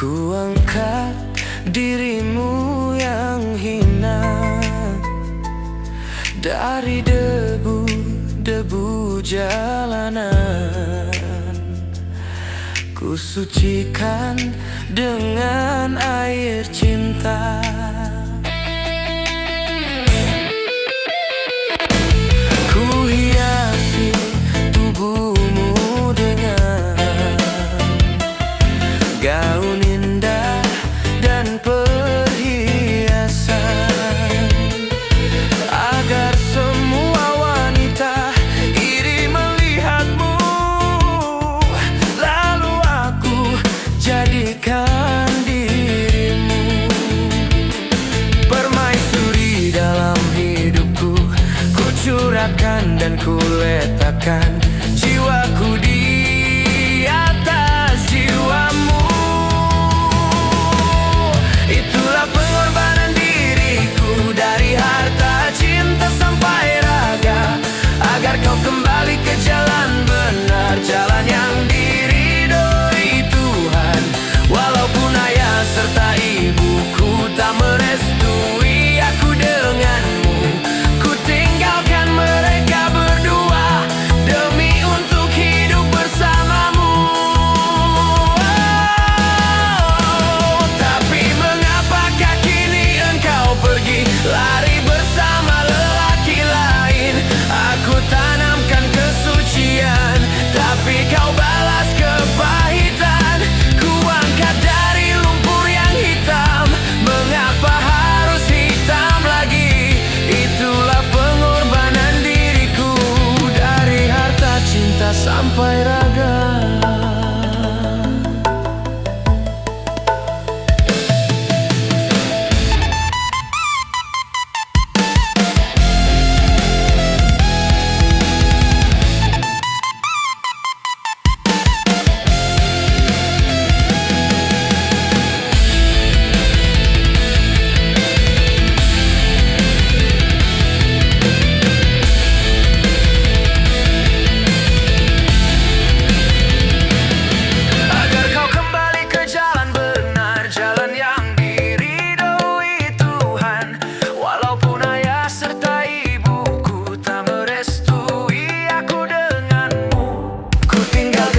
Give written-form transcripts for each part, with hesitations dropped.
Ku angkat dirimu yang hina dari debu-debu jalanan. Ku sucikan dengan air cinta. Ku hiasi tubuhmu dengan gaun indah dan perhiasan, agar semua wanita iri melihatmu. Lalu aku jadikan dirimu permaisuri dalam hidupku. Ku curahkan dan ku letakkan jiwaku di atas jiwamu. Itulah pengorbanan diriku, dari harta, cinta sampai raga, agar kau kembali ke jalan benar, jalan yang diridhoi Tuhan. Walaupun ayah serta ibuku tak merestui aku denganmu, ku tinggalkan mereka berdua demi untuk hidup bersamamu. Tapi mengapakah kini engkau pergi, lari bersama lelaki lain? Aku tanamkan kesucian, tapi kau balas kepahitan. Ku angkat dari lumpur yang hitam, mengapa harus hitam lagi? Itulah pengorbanan diriku, dari harta, cinta sampai raga.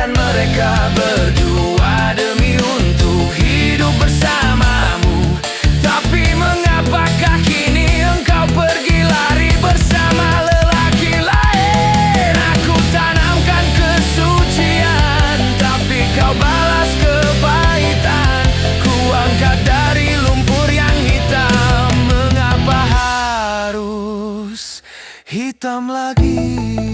Mereka berdua demi untuk hidup bersamamu. Tapi mengapakah kini engkau pergi, lari bersama lelaki lain? Aku tanamkan kesucian, tapi kau balas kepahitan. Ku angkat dari lumpur yang hitam, mengapa harus hitam lagi?